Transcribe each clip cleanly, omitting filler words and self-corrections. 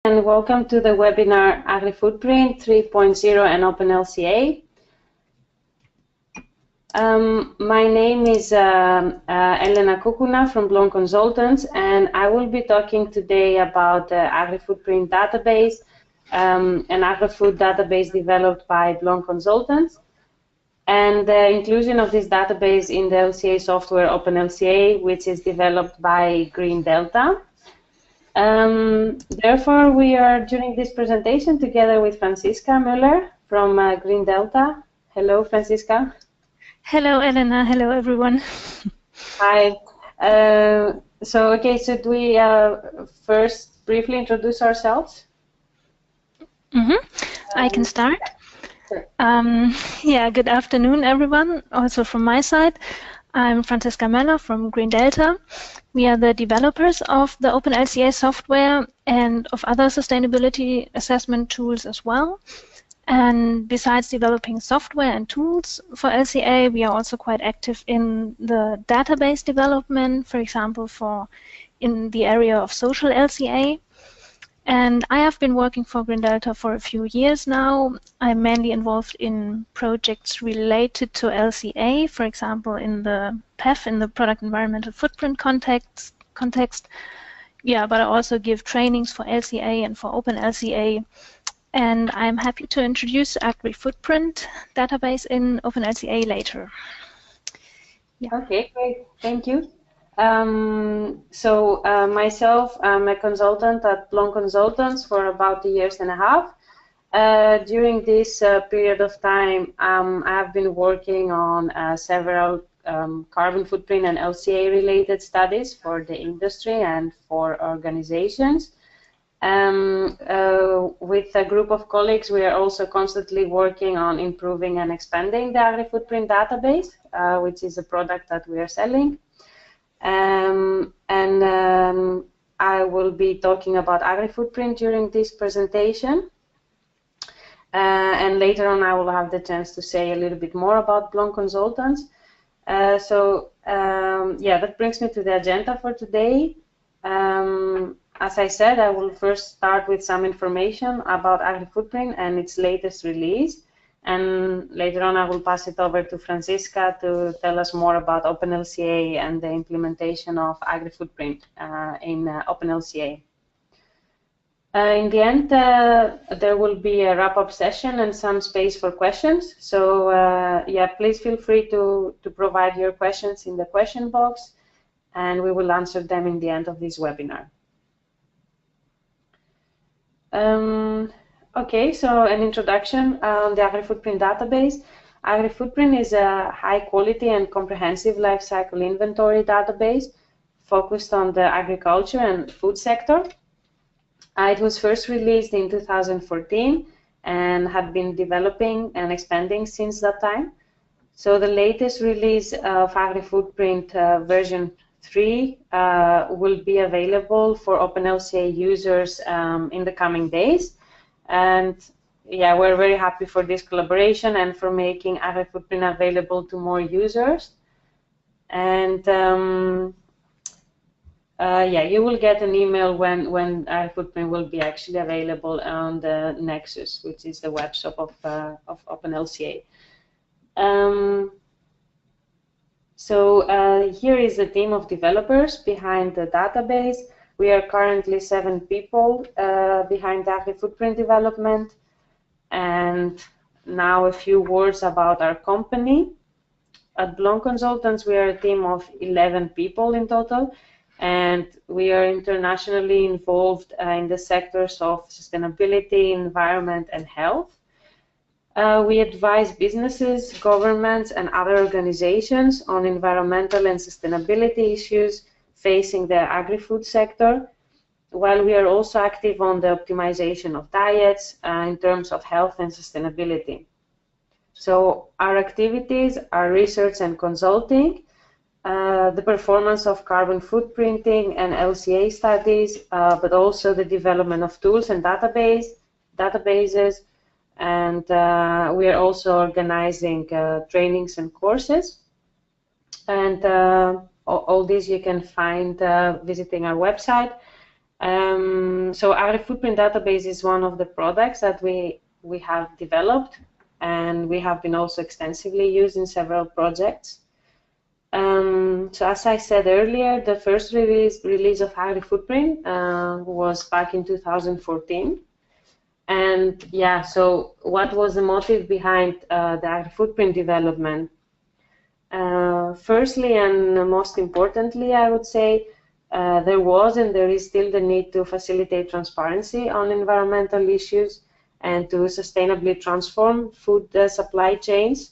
And welcome to the webinar Agri-footprint 3.0 and openLCA. My name is Elena Kukuna from Blonk Consultants, and I will be talking today about the Agri-footprint database, an agri-food database developed by Blonk Consultants, and the inclusion of this database in the LCA software openLCA, which is developed by Green Delta. Therefore, we are doing this presentation together with Franziska Müller from Green Delta. Hello, Franziska. Hello, Elena. Hello, everyone. Hi. So should we first briefly introduce ourselves? I can start. Sure. Yeah, good afternoon, everyone. Also from my side, I'm Franziska Müller from Green Delta. We are the developers of the openLCA software and of other sustainability assessment tools as well. And besides developing software and tools for LCA, we are also quite active in the database development, for example, in the area of social LCA. And I have been working for Green Delta for a few years now. I'm mainly involved in projects related to LCA, for example, in the PEF, in the product environmental footprint context. Yeah, but I also give trainings for LCA and for openLCA. And I'm happy to introduce Agri-footprint database in openLCA later. Yeah. Okay, great. Thank you. Myself, I'm a consultant at Blonk Consultants for about 2.5 years. During this period of time, I have been working on several carbon footprint and LCA related studies for the industry and for organizations. With a group of colleagues, we are also constantly working on improving and expanding the Agri-footprint database, which is a product that we are selling. I will be talking about Agri-footprint during this presentation. And later on, I will have the chance to say a little bit more about Blonk Consultants. That brings me to the agenda for today. As I said, I will first start with some information about Agri-footprint and its latest release. And later on, I will pass it over to Franziska to tell us more about openLCA and the implementation of Agri-footprint in openLCA. In the end, there will be a wrap-up session and some space for questions. So, please feel free to provide your questions in the question box, and we will answer them in the end of this webinar. So an introduction on the Agri-footprint database. Agri-footprint is a high-quality and comprehensive life cycle inventory database focused on the agriculture and food sector. It was first released in 2014 and had been developing and expanding since that time. So the latest release of Agri-footprint version 3 will be available for openLCA users in the coming days. And yeah, we're very happy for this collaboration and for making Agri-footprint available to more users. And you will get an email when Agri-footprint will be actually available on the Nexus, which is the web shop of openLCA. Here is the team of developers behind the database. We are currently 7 people behind the Agri-footprint development. And now a few words about our company. At Blonk Consultants, we are a team of 11 people in total, and we are internationally involved in the sectors of sustainability, environment, and health. We advise businesses, governments, and other organizations on environmental and sustainability issues facing the agri-food sector, while we are also active on the optimization of diets in terms of health and sustainability. So our activities are research and consulting, the performance of carbon footprinting and LCA studies, but also the development of tools and databases, and we are also organizing trainings and courses. And all this you can find visiting our website. So Agri-footprint database is one of the products that we have developed, and we have been also extensively used in several projects. So as I said earlier, the first release of Agri-footprint was back in 2014. And yeah, so what was the motive behind the Agri-footprint development? Firstly, and most importantly, I would say, there was and there is still the need to facilitate transparency on environmental issues and to sustainably transform food supply chains.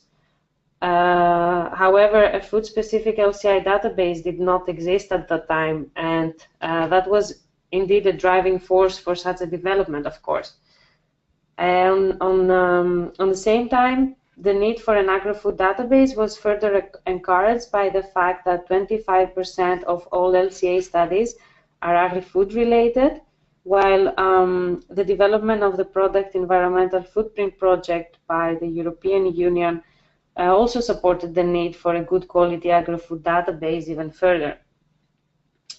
However, a food-specific LCI database did not exist at that time, and that was indeed a driving force for such a development, of course. And on the same time, the need for an agri-food database was further encouraged by the fact that 25% of all LCA studies are agri-food related, while the development of the product environmental footprint project by the European Union also supported the need for a good quality agri-food database even further.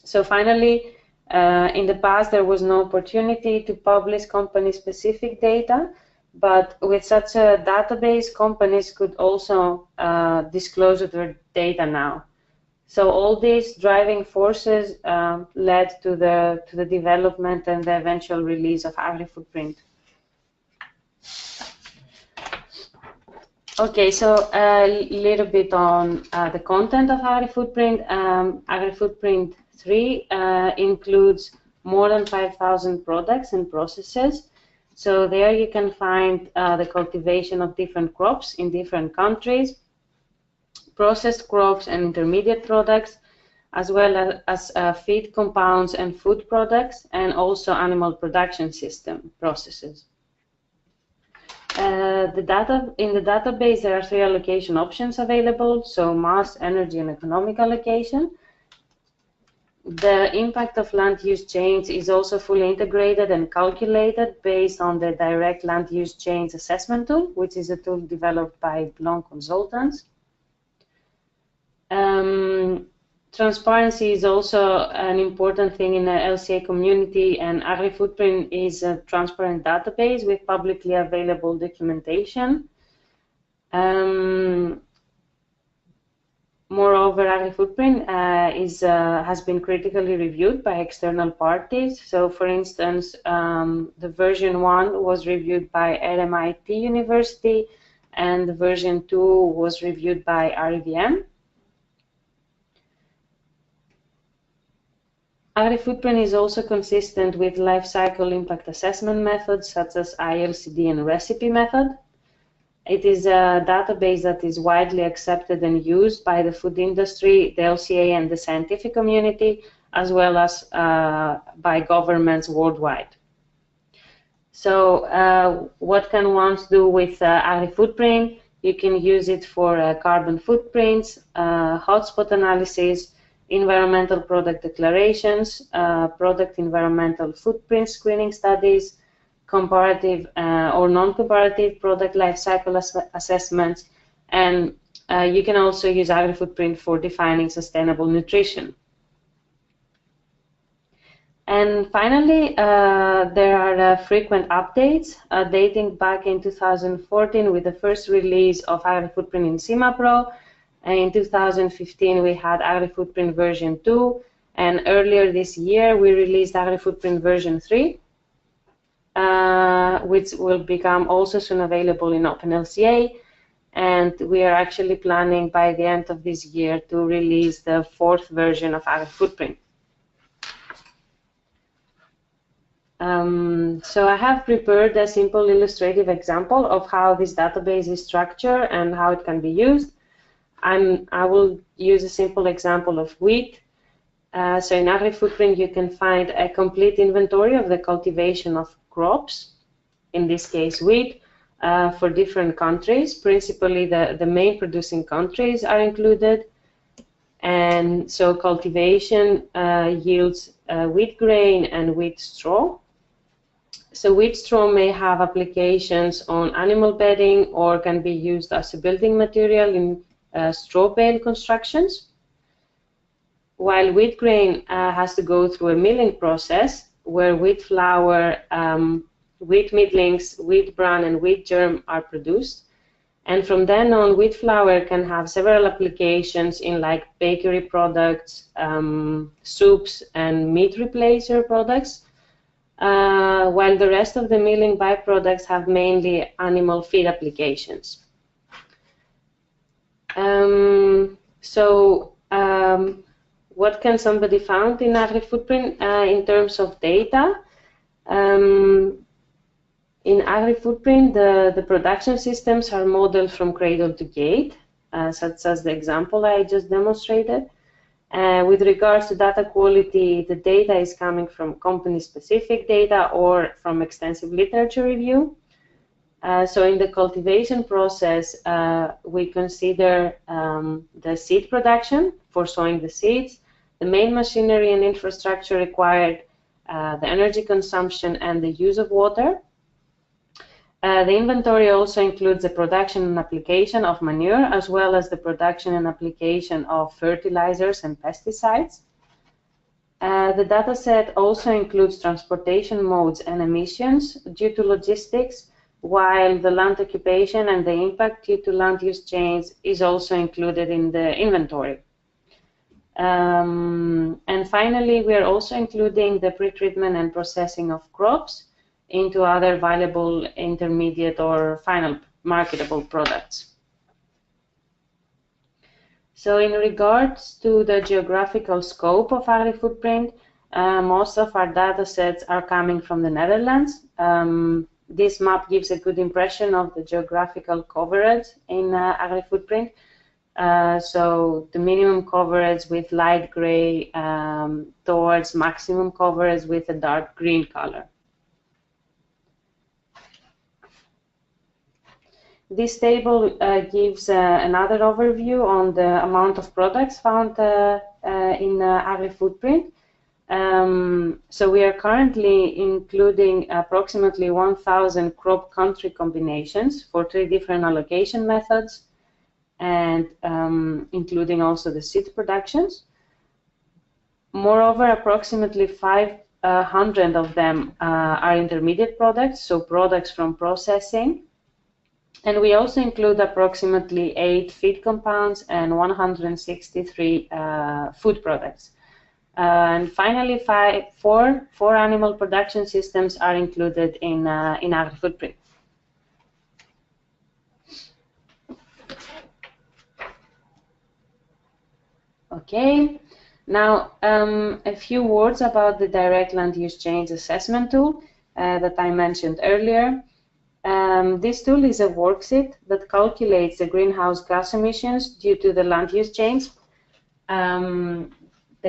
So finally, in the past, there was no opportunity to publish company-specific data, but with such a database, companies could also disclose their data now. So all these driving forces led to the development and the eventual release of Agri-footprint. Okay, so a little bit on the content of Agri-footprint. Agri-footprint 3 includes more than 5,000 products and processes. So there you can find the cultivation of different crops in different countries, processed crops and intermediate products, as well as feed compounds and food products, and also animal production system processes. In the database, there are 3 allocation options available, so mass, energy, and economic allocation. The impact of land use change is also fully integrated and calculated based on the direct land use change assessment tool, which is a tool developed by Blonk consultants. Transparency is also an important thing in the LCA community, and Agri-footprint is a transparent database with publicly available documentation. Moreover, Agri-footprint has been critically reviewed by external parties. So, for instance, the version 1 was reviewed by RMIT University, and the version 2 was reviewed by RIVM. Agri-footprint is also consistent with life cycle impact assessment methods such as ILCD and recipe method. It is a database that is widely accepted and used by the food industry, the LCA, and the scientific community, as well as by governments worldwide. So what can one do with Agri-footprint? You can use it for carbon footprints, hotspot analysis, environmental product declarations, product environmental footprint screening studies, comparative or non-comparative product life cycle assessments, and you can also use Agri-footprint for defining sustainable nutrition. And finally, there are frequent updates dating back in 2014 with the first release of Agri-footprint in CIMAPRO. In 2015, we had Agri-footprint version 2, and earlier this year, we released Agri-footprint version 3, which will become also soon available in openLCA, and we are actually planning by the end of this year to release the 4th version of Agri-footprint. So I have prepared a simple illustrative example of how this database is structured and how it can be used. I will use a simple example of wheat. So in Agri-footprint, you can find a complete inventory of the cultivation of crops, in this case wheat, for different countries. Principally, the main producing countries are included. And so cultivation yields wheat grain and wheat straw. So wheat straw may have applications on animal bedding or can be used as a building material in straw bale constructions, while wheat grain has to go through a milling process where wheat flour, wheat middlings, wheat bran, and wheat germ are produced. And from then on, wheat flour can have several applications in like bakery products, soups, and meat replacer products, while the rest of the milling byproducts have mainly animal feed applications. What can somebody find in Agri-footprint in terms of data? In Agri-footprint, the production systems are modeled from cradle to gate, such as the example I just demonstrated. With regards to data quality, the data is coming from company-specific data or from extensive literature review. So in the cultivation process, we consider the seed production for sowing the seeds, the main machinery and infrastructure required, the energy consumption, and the use of water. The inventory also includes the production and application of manure, as well as the production and application of fertilizers and pesticides. The dataset also includes transportation modes and emissions due to logistics, while the land occupation and the impact due to land use change is also included in the inventory. And finally, we are also including the pre-treatment and processing of crops into other valuable intermediate or final marketable products. So in regards to the geographical scope of Agri-footprint, most of our data sets are coming from the Netherlands. This map gives a good impression of the geographical coverage in Agri-footprint. So the minimum coverage with light gray towards maximum coverage with a dark green color. This table gives another overview on the amount of products found in Agri-footprint. So we are currently including approximately 1,000 crop country combinations for 3 different allocation methods, and including also the seed productions. Moreover, approximately 500 of them are intermediate products, so products from processing. And we also include approximately 8 feed compounds and 163 food products. And finally, 4 animal production systems are included in Agri-footprint. Okay, now a few words about the direct land use change assessment tool that I mentioned earlier. This tool is a worksheet that calculates the greenhouse gas emissions due to the land use change. The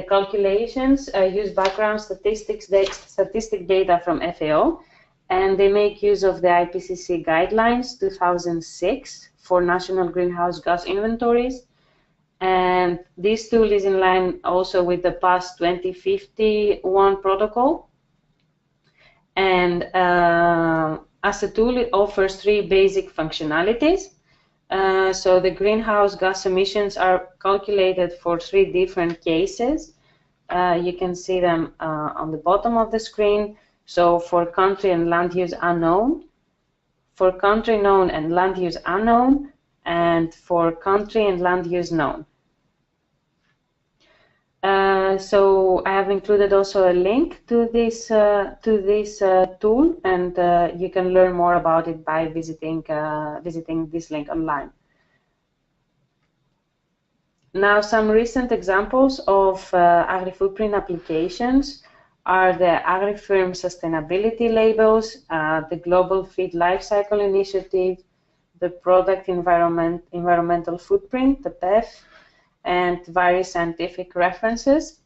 calculations use background statistic data from FAO, and they make use of the IPCC guidelines 2006 for national greenhouse gas inventories. And this tool is in line also with the past 2051 protocol. And as a tool, it offers 3 basic functionalities. So the greenhouse gas emissions are calculated for 3 different cases. You can see them on the bottom of the screen. So for country and land use unknown, for country known and land use unknown, and for country and land use known. So I have included also a link to this tool, and you can learn more about it by visiting this link online. Now, some recent examples of Agri-footprint applications are the Agrifirm sustainability labels, the Global Feed Lifecycle Initiative, the Product Environmental Footprint, the PEF, and various scientific references.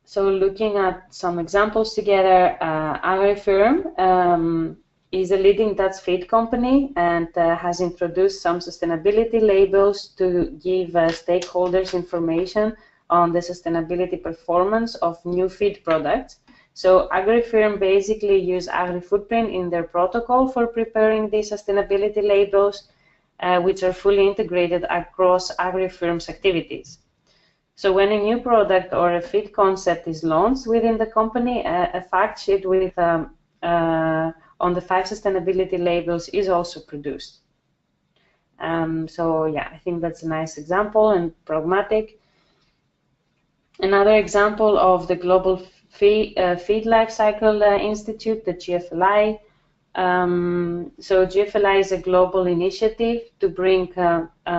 So looking at some examples together, Agrifirm is a leading Dutch feed company and has introduced some sustainability labels to give stakeholders information on the sustainability performance of new feed products. So Agrifirm basically use Agri-footprint in their protocol for preparing these sustainability labels, which are fully integrated across Agrifirm's activities. So when a new product or a feed concept is launched within the company, a fact sheet with on the 5 sustainability labels is also produced. So yeah, I think that's a nice example and pragmatic. Another example of the Global Feed Lifecycle Institute, the GFLI. So GFLI is a global initiative to bring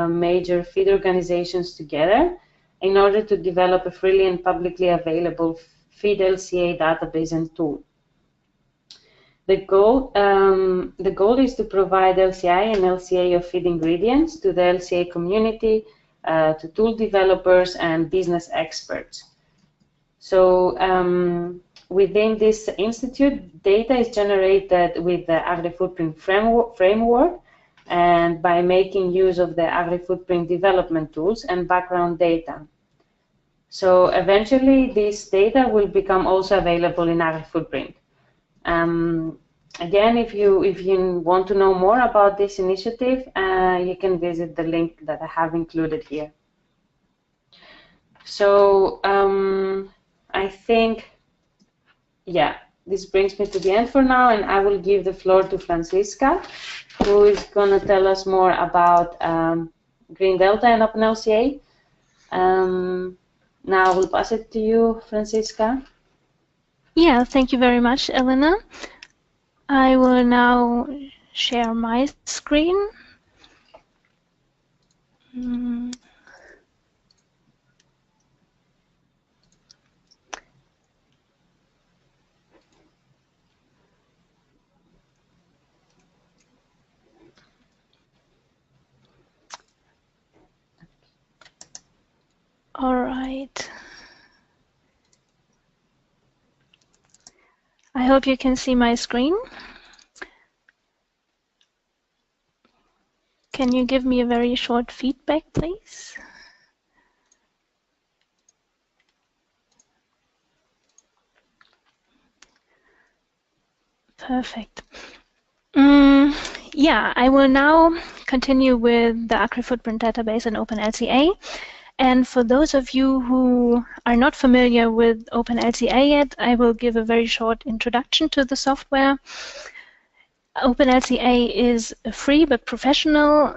major feed organizations together in order to develop a freely and publicly available feed LCA database and tool. The goal is to provide LCI and LCA of feed ingredients to the LCA community, to tool developers and business experts. So within this institute, data is generated with the Agri-footprint framework and by making use of the Agri-footprint development tools and background data. So eventually, this data will become also available in Agri-footprint. Again, if you want to know more about this initiative, you can visit the link that I have included here. So I think, yeah, this brings me to the end for now, and I will give the floor to Francisca, who is going to tell us more about Green Delta and openLCA. Now I will pass it to you, Francisca. Yeah, thank you very much, Elena. I will now share my screen. All right. I hope you can see my screen. Can you give me a very short feedback, please? Perfect. Yeah, I will now continue with the Agri-footprint database in openLCA. And for those of you who are not familiar with openLCA yet, I will give a very short introduction to the software. openLCA is a free but professional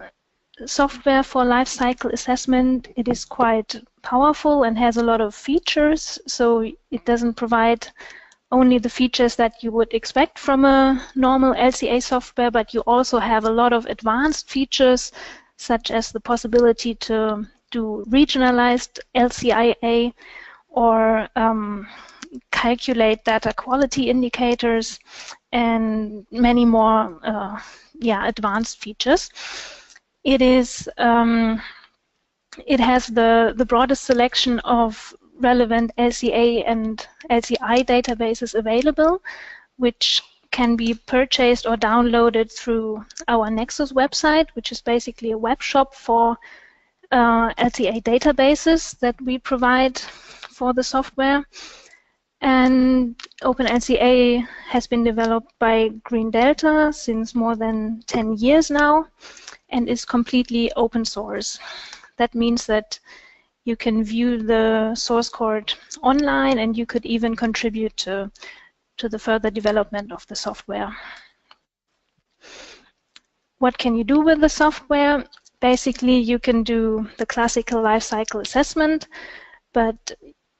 software for life cycle assessment. It is quite powerful and has a lot of features, so it doesn't provide only the features that you would expect from a normal LCA software, but you also have a lot of advanced features, such as the possibility to do regionalized LCIA or calculate data quality indicators and many more advanced features. It is it has the broadest selection of relevant LCA and LCI databases available, which can be purchased or downloaded through our Nexus website, which is basically a web shop for LCA databases that we provide for the software. And openLCA has been developed by Green Delta since more than 10 years now and is completely open source. That means that you can view the source code online, and you could even contribute to the further development of the software. What can you do with the software? Basically, you can do the classical life cycle assessment, but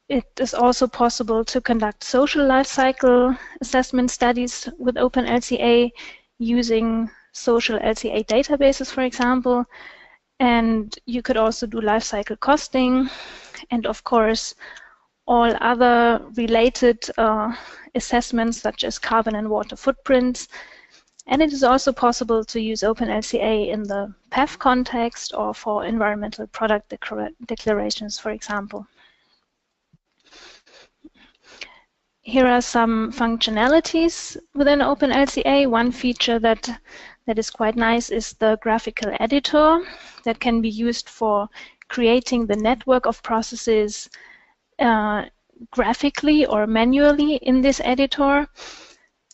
it is also possible to conduct social life cycle assessment studies with openLCA using social LCA databases, for example. And you could also do life cycle costing and, of course, all other related assessments such as carbon and water footprints. And it is also possible to use openLCA in the PEF context or for environmental product declarations, for example. Here are some functionalities within openLCA. One feature that is quite nice is the graphical editor that can be used for creating the network of processes graphically or manually in this editor.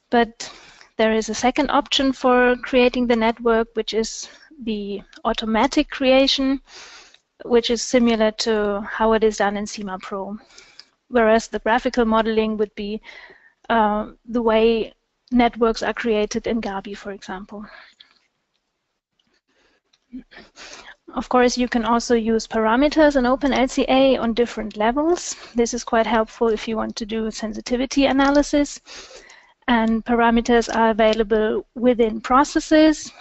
But there is a second option for creating the network, which is the automatic creation. which is similar to how it is done in CIMA Pro. Whereas the graphical modeling would be the way networks are created in Gabi, for example. Of course, you can also use parameters in openLCA on different levels. This is quite helpful if you want to do sensitivity analysis. And parameters are available within processes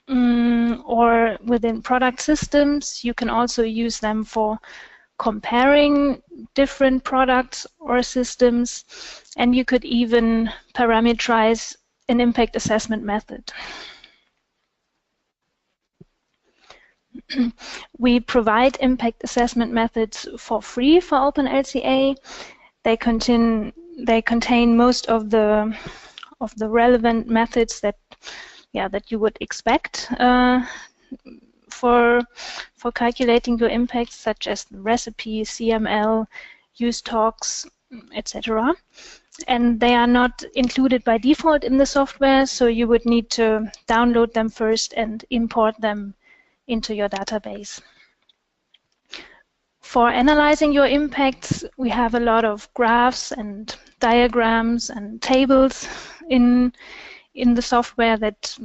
or within product systems. You can also use them for comparing different products or systems. And you could even parameterize an impact assessment method. We provide impact assessment methods for free for openLCA. They contain most of the relevant methods that you would expect for calculating your impacts, such as the recipe, CML, use talks, etc. And they are not included by default in the software, so you would need to download them first and import them into your database. For analyzing your impacts, we have a lot of graphs and diagrams and tables in the software that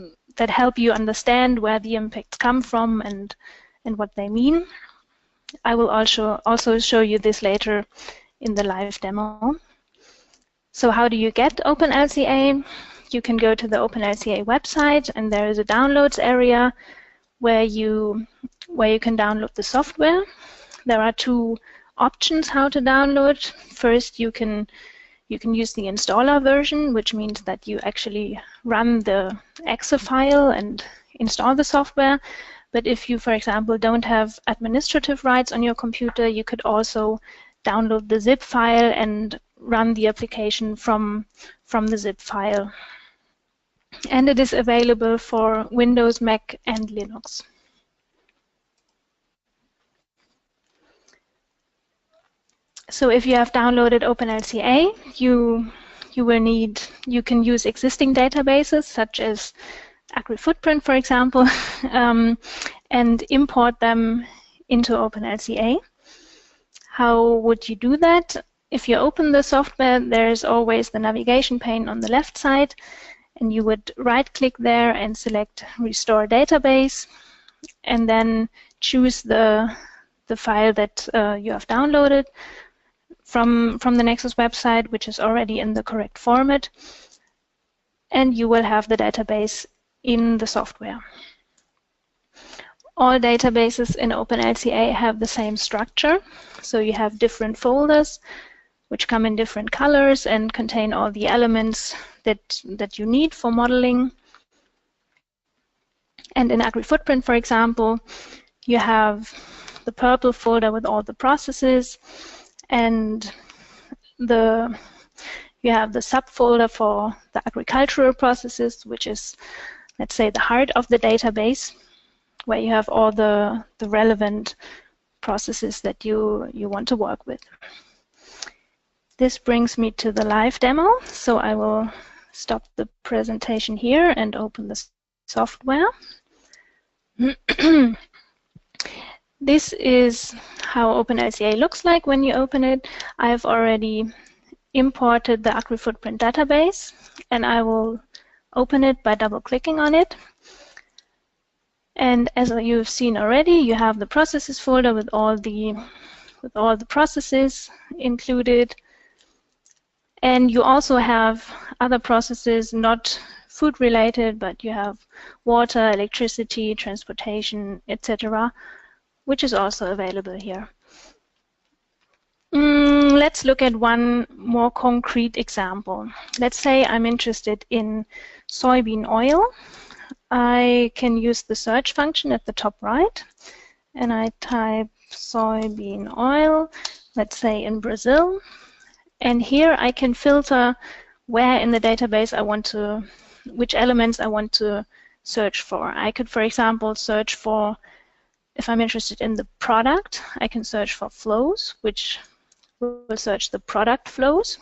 help you understand where the impacts come from and what they mean. I will also show you this later in the live demo. So how do you get openLCA? You can go to the openLCA website, and there is a downloads area where you can download the software. There are two options how to download. First, you can use the installer version, which means that you actually run the exe file and install the software. But if you, for example, don't have administrative rights on your computer, you could also download the zip file and run the application from the zip file. And it is available for Windows, Mac, and Linux. So if you have downloaded openLCA, you can use existing databases such as Agri-footprint, for example, and import them into openLCA. How would you do that? If you open the software, there is always the navigation pane on the left side, and you would right-click there and select Restore Database, and then choose the file that you have downloaded from the Nexus website, which is already in the correct format, and you will have the database in the software. All databases in openLCA have the same structure, so you have different folders which come in different colors and contain all the elements that you need for modeling. And in Agri-footprint, for example, you have the purple folder with all the processes, and you have the subfolder for the agricultural processes, which is, let's say, the heart of the database, where you have all the relevant processes that you want to work with. This brings me to the live demo, so I will stop the presentation here and open the software. This is how openLCA looks like when you open it. I've already imported the Agri-footprint database, and I will open it by double-clicking on it. And as you've seen already, you have the processes folder with all the processes included. And you also have other processes, not food related, but you have water, electricity, transportation, etc., which is also available here. Let's look at one more concrete example. Let's say I'm interested in soybean oil. I can use the search function at the top right, and I type soybean oil, let's say in Brazil. And here I can filter where in the database which elements I want to search for. I could, for example, search for, if I'm interested in the product, I can search for flows, which will search the product flows.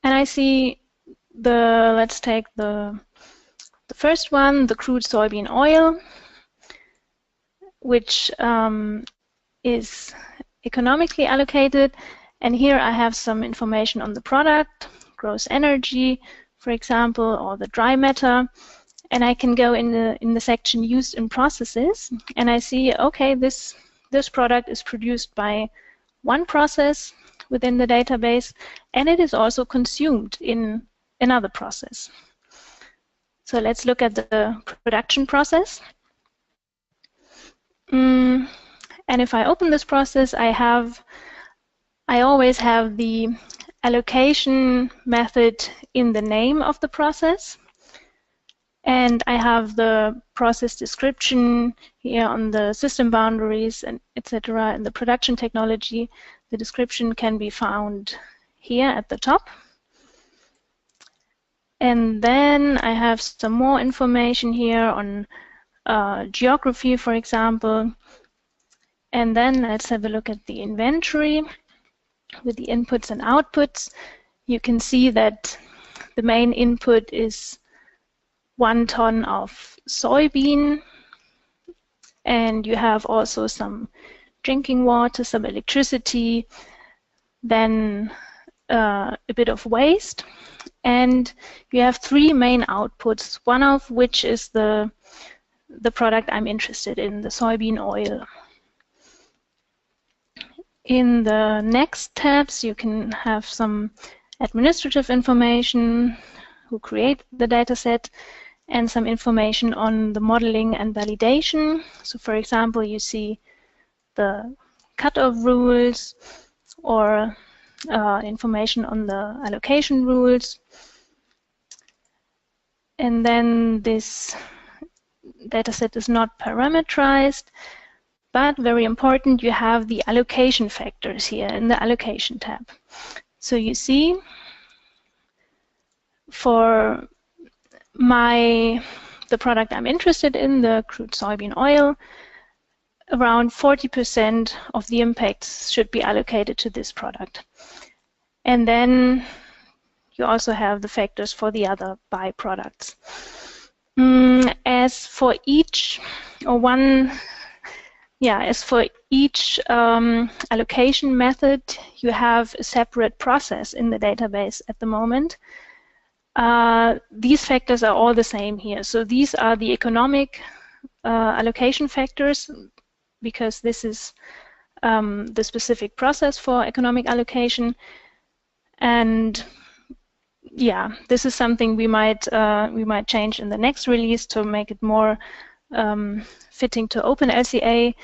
And I see let's take the first one, the crude soybean oil. which is economically allocated. And here I have some information on the product, gross energy, for example, or the dry matter. And I can go in the section used in processes, and I see, okay, this product is produced by one process within the database, and it is also consumed in another process. So let's look at the production process. And if I open this process, I always have the allocation method in the name of the process. And I have the process description here on the system boundaries and etc. And the production technology, the description can be found here at the top. And then I have some more information here on geography, for example. And then let's have a look at the inventory with the inputs and outputs. You can see that the main input is 1 ton of soybean, and you have also some drinking water, some electricity, then a bit of waste, and you have 3 main outputs, one of which is the product I'm interested in, the soybean oil. In the next tabs, you can have some administrative information, who create the dataset, and some information on the modeling and validation. So for example, you see the cutoff rules or information on the allocation rules. And then this dataset is not parameterized, but very important, you have the allocation factors here in the allocation tab. So you see for the product I'm interested in, the crude soybean oil, around 40% of the impacts should be allocated to this product. And then you also have the factors for the other byproducts. As for each allocation method, you have a separate process in the database at the moment. These factors are all the same here. So these are the economic allocation factors, because this is the specific process for economic allocation. And yeah, this is something we might change in the next release to make it more fitting to openLCA.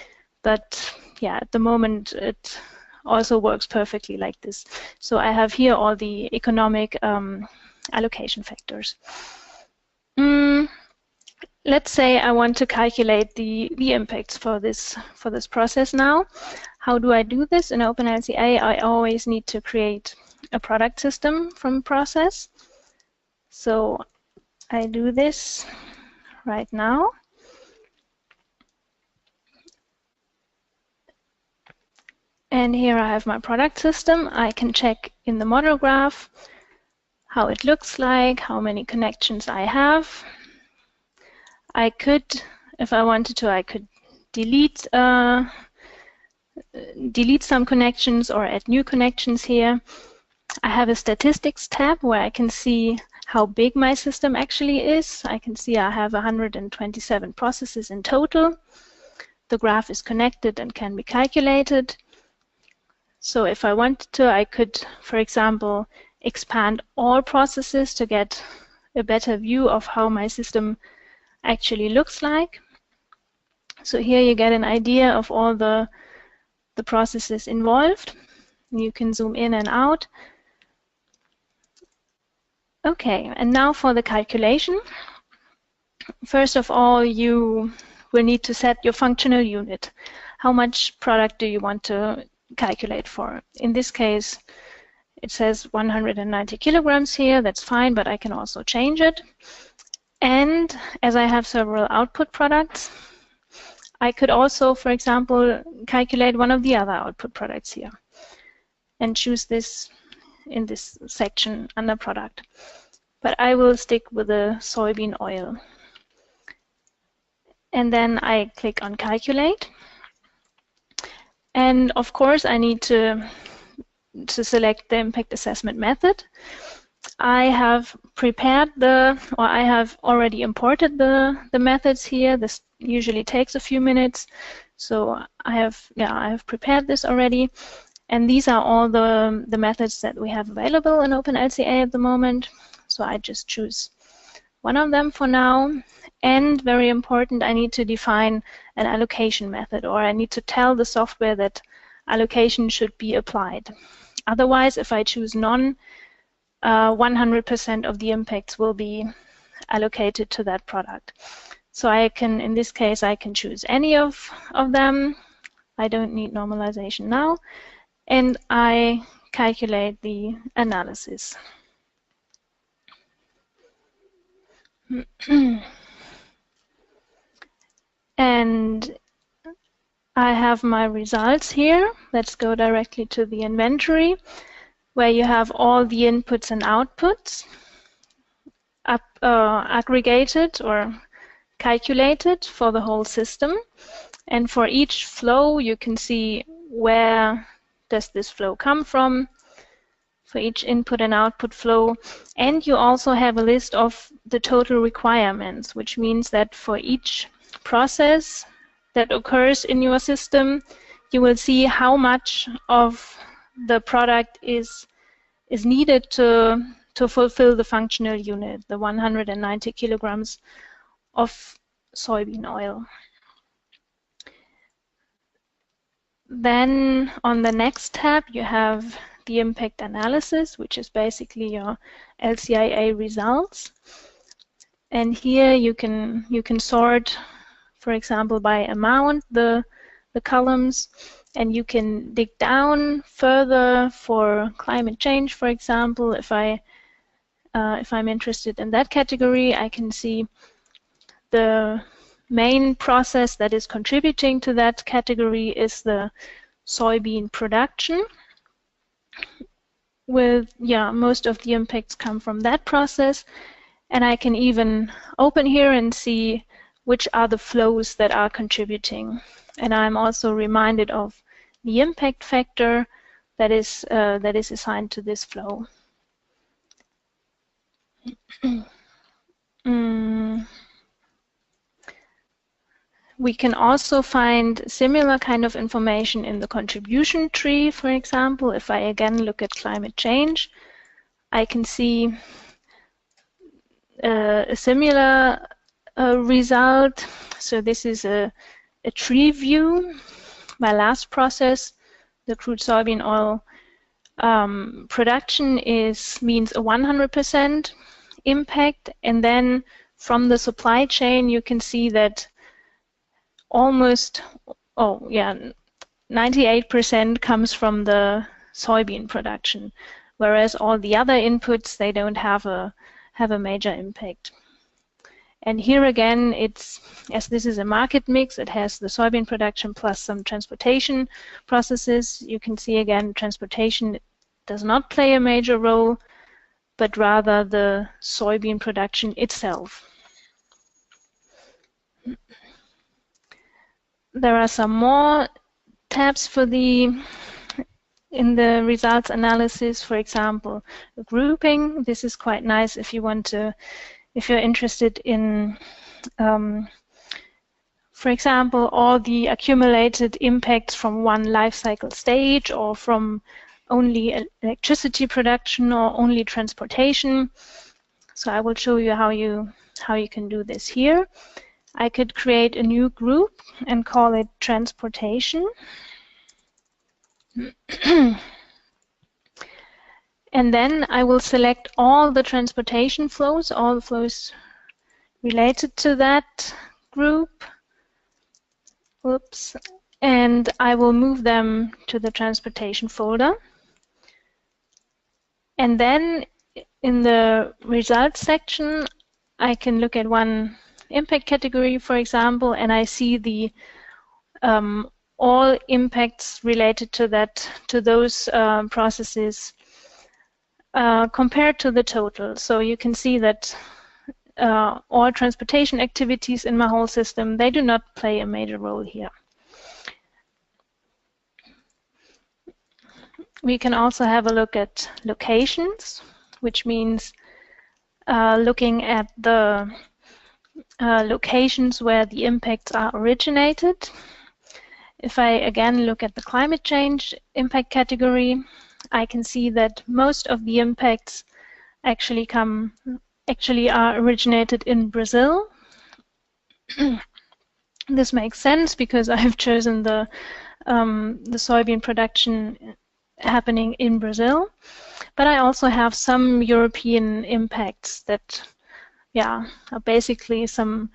But yeah, at the moment it also works perfectly like this. So I have here all the economic allocation factors. Let's say I want to calculate the impacts for this process now. How do I do this in openLCA? I always need to create a product system from process. So I do this right now. And here I have my product system. I can check in the model graph how it looks like, how many connections I have. I could, if I wanted to, I could delete some connections or add new connections here. I have a statistics tab where I can see how big my system actually is. I can see I have 127 processes in total. The graph is connected and can be calculated. So if I wanted to, I could, for example, expand all processes to get a better view of how my system actually looks like. So here you get an idea of all the processes involved. You can zoom in and out. Okay, and now for the calculation. First of all, you will need to set your functional unit. How much product do you want to calculate for? In this case, it says 190 kilograms here. That's fine, but I can also change it. And as I have several output products, I could also, for example, calculate one of the other output products here and choose this in this section under product. But I will stick with the soybean oil. and then I click on Calculate. And of course, I need to select the impact assessment method. I have prepared I have already imported the methods here. This usually takes a few minutes, so I have prepared this already. And these are all the methods that we have available in openLCA at the moment. So I just choose one of them for now. And very important, I need to define an allocation method, or I need to tell the software that allocation should be applied. Otherwise, if I choose none, 100% of the impacts will be allocated to that product. So I can, in this case, I can choose any of them. I don't need normalization now. And I calculate the analysis. And I have my results here. Let's go directly to the inventory, where you have all the inputs and outputs aggregated or calculated for the whole system. And for each flow, you can see where does this flow come from, for each input and output flow. And you also have a list of the total requirements, which means that for each process that occurs in your system, you will see how much of the product is needed to fulfill the functional unit, the 190 kilograms of soybean oil. Then on the next tab, you have the impact analysis, which is basically your LCIA results. And here you can sort, for example, by amount the columns, and you can dig down further for climate change, for example. If I'm interested in that category, I can see the main process that is contributing to that category is the soybean production, with most of the impacts come from that process. And I can even open here and see which are the flows that are contributing. And I'm also reminded of the impact factor that is assigned to this flow. We can also find similar kind of information in the contribution tree, for example. If I again look at climate change, I can see a similar result. So this is a tree view. My last process, the crude soybean oil production, means a 100% impact. And then from the supply chain, you can see that almost, 98% comes from the soybean production, whereas all the other inputs, they don't have a major impact. And here again, as this is a market mix, it has the soybean production plus some transportation processes. You can see again, transportation does not play a major role, but rather the soybean production itself. There are some more tabs in the results analysis. For example, grouping. This is quite nice if you're interested in, for example, all the accumulated impacts from one life cycle stage, or from only electricity production, or only transportation. So I will show you how you can do this here. I could create a new group and call it transportation. And then I will select all the transportation flows, all the flows related to that group. Oops. And I will move them to the transportation folder. And then in the results section, I can look at one impact category, for example, and I see the all impacts related to those processes compared to the total. So you can see that all transportation activities in my whole system, they do not play a major role here. We can also have a look at locations, which means looking at the locations where the impacts are originated. If I again look at the climate change impact category, I can see that most of the impacts actually are originated in Brazil. This makes sense because I've chosen the soybean production happening in Brazil, but I also have some European impacts that, yeah, are basically some,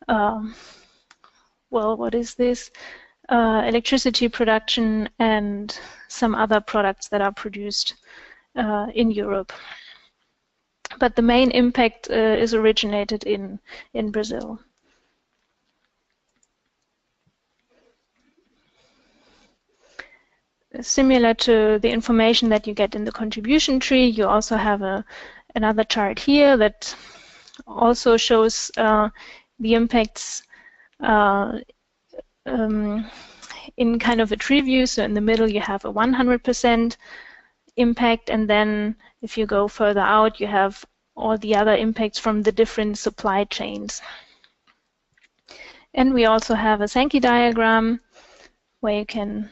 well, what is this? Electricity production and some other products that are produced in Europe. But the main impact is originated in Brazil. Similar to the information that you get in the contribution tree, you also have another chart here that also shows the impacts in kind of a tree view. So in the middle you have a 100% impact, and then if you go further out you have all the other impacts from the different supply chains. And we also have a Sankey diagram where you can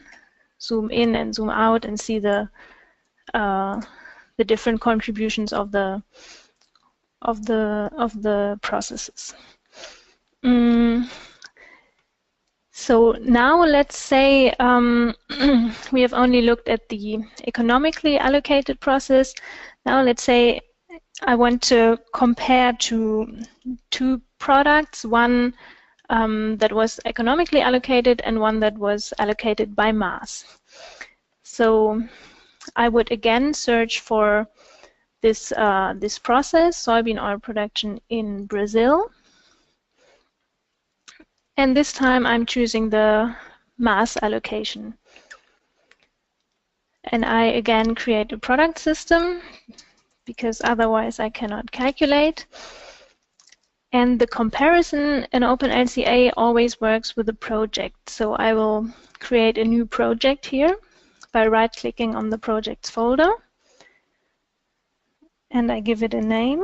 zoom in and zoom out and see the different contributions of the processes. So now let's say we have only looked at the economically allocated process. Now let's say I want to compare two products, one that was economically allocated and one that was allocated by mass. So I would again search for this process, soybean oil production in Brazil. And this time I'm choosing the mass allocation. And I again create a product system because otherwise I cannot calculate. And the comparison in openLCA always works with a project. So I will create a new project here by right-clicking on the projects folder. And I give it a name.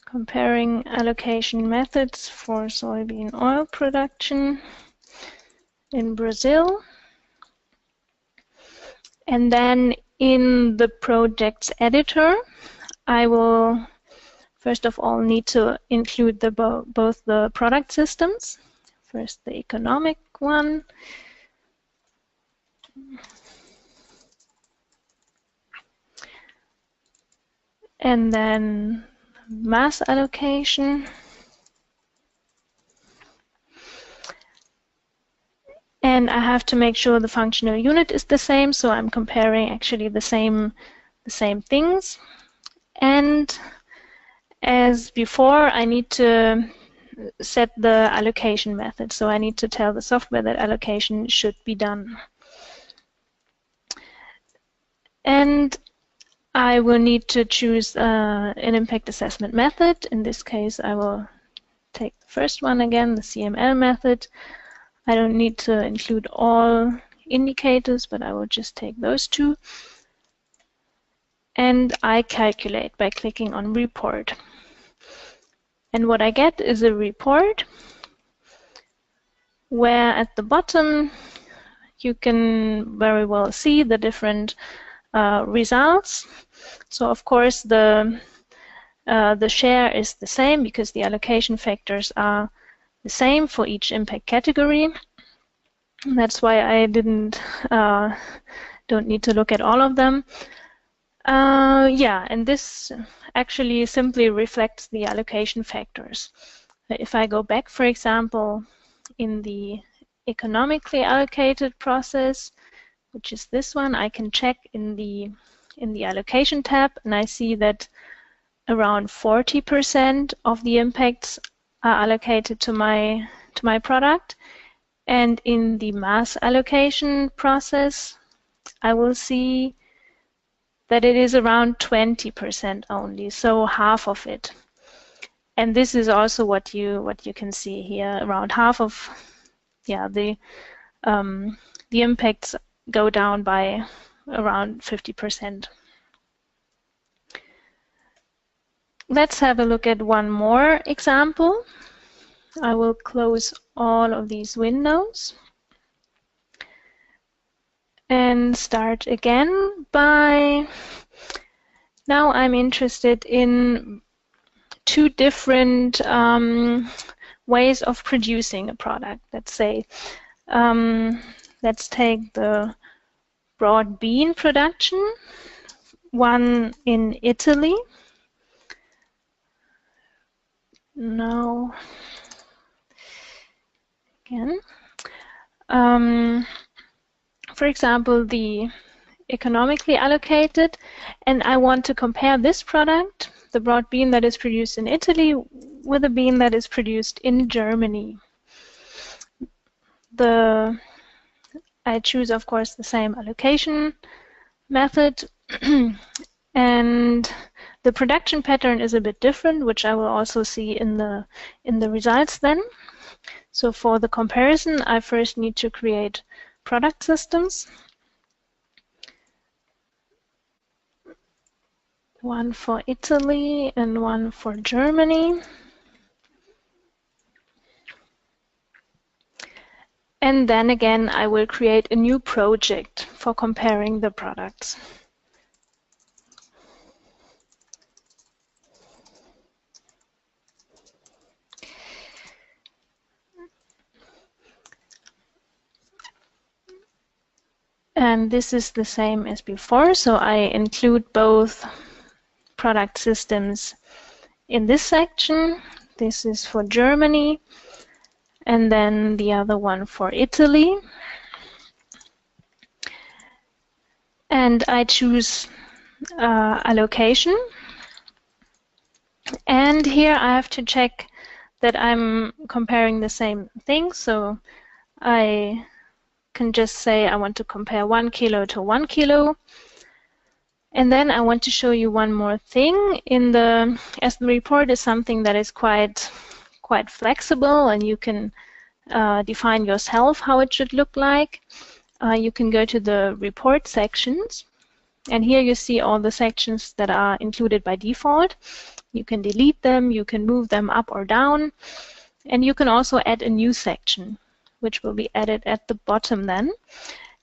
Comparing allocation methods for soybean oil production in Brazil. And then in the projects editor, I will first of all need to include both the product systems. First the economic one. And then mass allocation. And I have to make sure the functional unit is the same, so I'm comparing actually the same things. And as before, I need to set the allocation method. So I need to tell the software that allocation should be done. And I will need to choose an impact assessment method. In this case, I will take the first one again, the CML method. I don't need to include all indicators, but I will just take those two. And I calculate by clicking on report. And what I get is a report where at the bottom you can very well see the different results. So of course the share is the same because the allocation factors are the same for each impact category. That's why I don't need to look at all of them. Yeah, and this actually simply reflects the allocation factors. If I go back, for example, in the economically allocated process, which is this one, I can check in the allocation tab, and I see that around 40% of the impacts are allocated to my product. And in the mass allocation process, I will see that it is around 20% only, so half of it. And this is also what you can see here. Around half of, yeah, the impacts go down by around 50%. Let's have a look at one more example. I will close all of these windows and start again by, now I'm interested in two different ways of producing a product. Let's say, let's take the broad bean production, one in Italy. Now, again, for example, the economically allocated, and I want to compare this product, the broad bean that is produced in Italy, with a bean that is produced in Germany. I choose, of course, the same allocation method, and the production pattern is a bit different, which I will also see in the results then. So for the comparison, I first need to create product systems. One for Italy and one for Germany. And then again, I will create a new project for comparing the products. And this is the same as before, so I include both product systems in this section. This is for Germany, and then the other one for Italy. And I choose allocation. And here I have to check that I'm comparing the same thing. So I can just say I want to compare 1 kilo to 1 kilo. And then I want to show you one more thing. As the report is something that is quite flexible, and you can define yourself how it should look like. You can go to the report sections, and here you see all the sections that are included by default. You can delete them, you can move them up or down, and you can also add a new section, which will be added at the bottom then.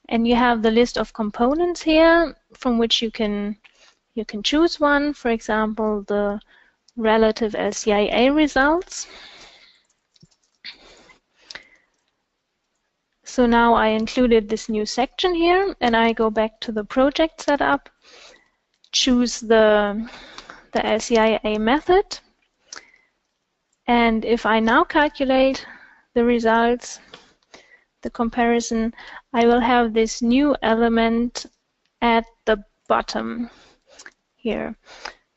And you have the list of components here from which you can choose one. For example, the relative LCA results. So now I included this new section here, and I go back to the project setup, choose the LCA method, and if I now calculate the results, the comparison, I will have this new element at the bottom here.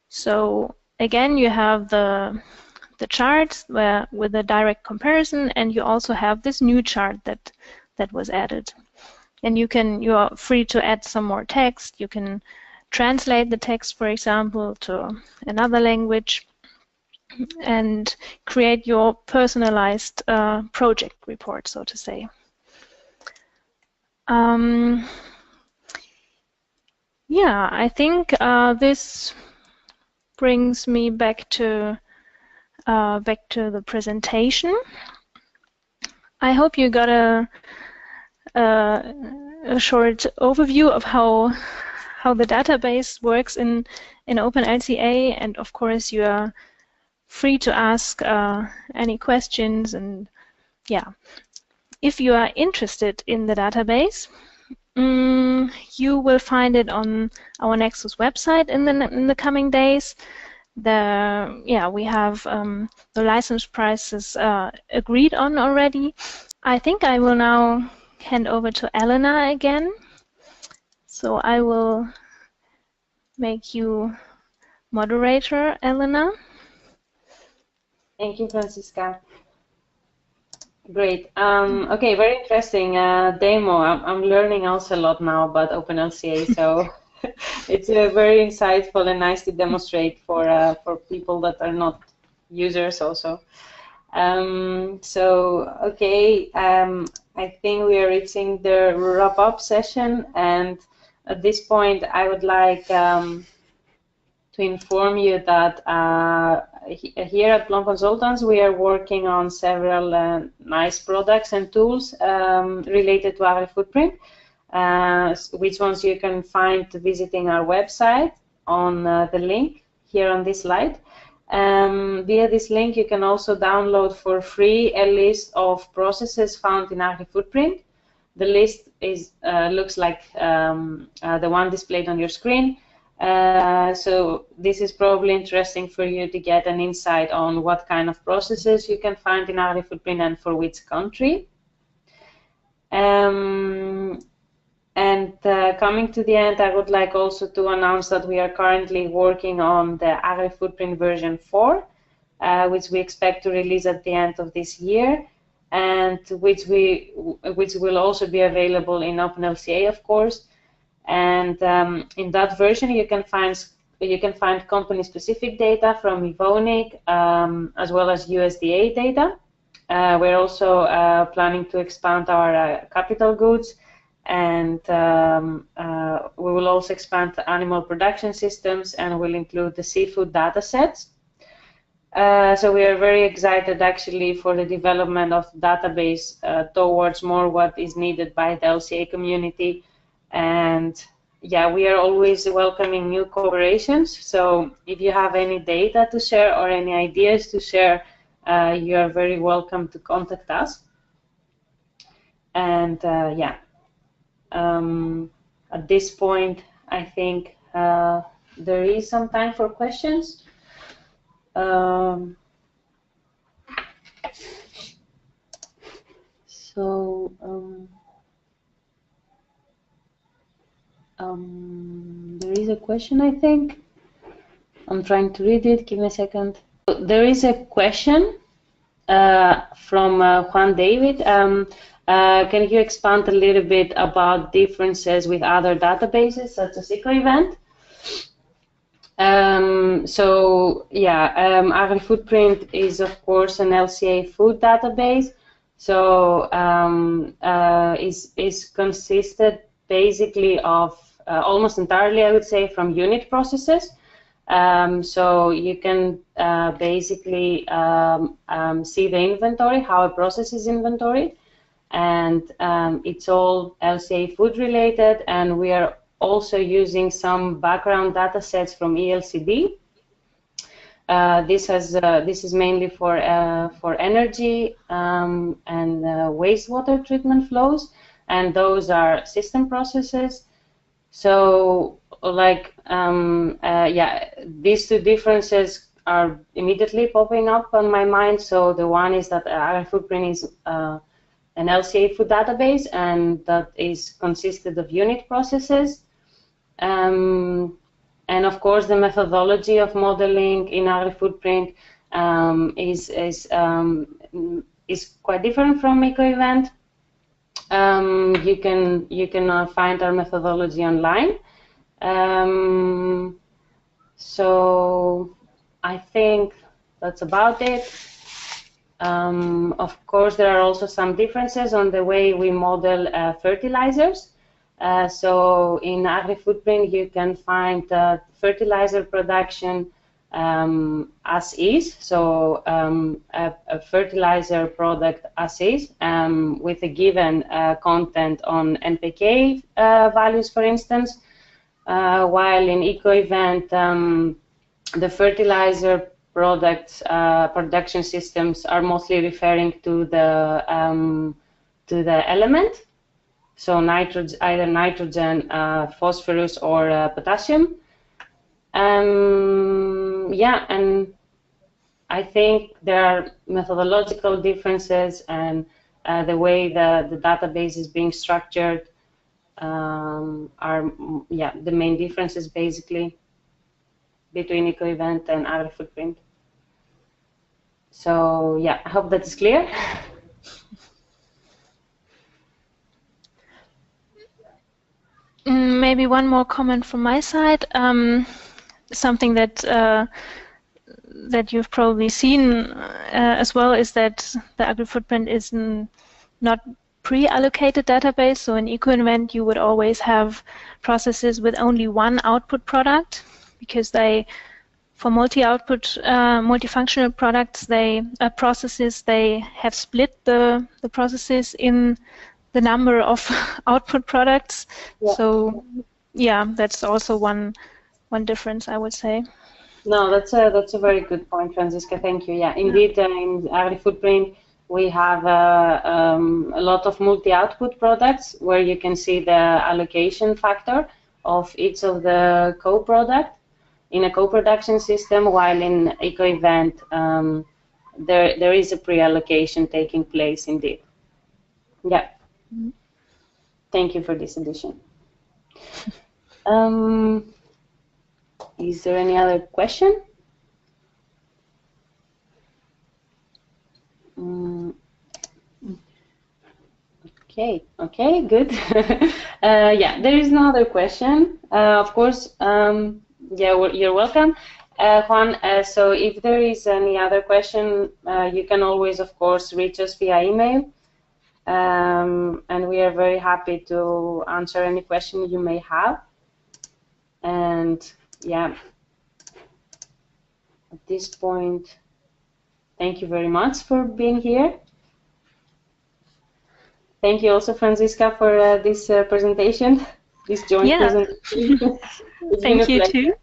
So again, you have the charts with a direct comparison, and you also have this new chart that was added. And you are free to add some more text. You can translate the text, for example, to another language, and create your personalized project report, so to say. Yeah, I think this brings me back to the presentation. I hope you got a short overview of how the database works in openLCA, and of course you are free to ask any questions. And yeah, if you are interested in the database, you will find it on our Nexus website in the coming days. We have the license prices agreed on already. I think I will now hand over to Elena again. So I will make you moderator, Elena. Thank you, Franziska. Great. Okay, very interesting demo. I'm learning also a lot now about openLCA, so It's very insightful and nice to demonstrate for people that are not users also. Okay, I think we are reaching the wrap-up session, and at this point I would like to inform you that here at Blonk Consultants we are working on several nice products and tools related to Agri-footprint, which ones you can find visiting our website on the link here on this slide. Via this link you can also download for free a list of processes found in Agri-footprint. The list is looks like the one displayed on your screen. So this is probably interesting for you to get an insight on what kind of processes you can find in Agri-footprint and for which country. Coming to the end, I would like also to announce that we are currently working on the Agri-footprint version 4, which we expect to release at the end of this year, and which will also be available in openLCA, of course. And in that version, you can find company-specific data from Evonik, as well as USDA data. We're also planning to expand our capital goods, and we will also expand the animal production systems, and will include the seafood data sets. So we are very excited actually for the development of the database towards more what is needed by the LCA community. And yeah, we are always welcoming new collaborations. So if you have any data to share or any ideas to share, you are very welcome to contact us. And yeah, at this point, I think there is some time for questions. There is a question, I think. I'm trying to read it. Give me a second. There is a question from Juan David. Can you expand a little bit about differences with other databases such as EcoEvent? So yeah, Agri-footprint is of course an LCA food database. So is consisted basically of almost entirely, I would say, from unit processes. So you can basically see the inventory, how a process is inventoried, and it's all LCA food related, and we are also using some background data sets from ELCD. This is mainly for energy and wastewater treatment flows, and those are system processes. So like yeah, these two differences are immediately popping up on my mind. So the one is that Agri-footprint is an LCA food database, and that is consisted of unit processes. And of course, the methodology of modeling in Agri-footprint is quite different from EcoEvent. You can find our methodology online. So I think that's about it. Of course, there are also some differences on the way we model fertilizers. So in Agri-footprint, you can find fertilizer production as is, so a fertilizer product as is, with a given content on NPK values, for instance, while in EcoEvent, the fertilizer products production systems are mostly referring to the element. So nitrogen, either nitrogen, phosphorus, or potassium. Yeah, and I think there are methodological differences, and the way the database is being structured are the main differences basically between EcoEvent and Agri-footprint. So yeah, I hope that is clear. Maybe one more comment from my side. Something that that you've probably seen as well is that the Agri-footprint is not pre-allocated database. So in EcoInvent, you would always have processes with only one output product, because they, for multi-output, multifunctional products, processes, they have split the processes in the number of output products. Yeah. So yeah, that's also one difference, I would say. No, that's a very good point, Franziska. Thank you. Yeah, indeed, in Agri-footprint, we have a lot of multi-output products where you can see the allocation factor of each of the co-product in a co-production system, while in EcoInvent, there is a pre-allocation taking place indeed. Yeah. Mm-hmm. Thank you for this addition. Is there any other question? Okay, good. Yeah, there is no other question. Of course, yeah, you're welcome, Juan. So if there is any other question, you can always, of course, reach us via email, and we are very happy to answer any question you may have. And yeah, at this point, thank you very much for being here. Thank you also, Franziska, for this presentation, this joint presentation. Thank you too.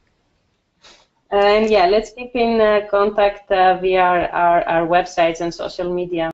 And yeah, let's keep in contact via our websites and social media.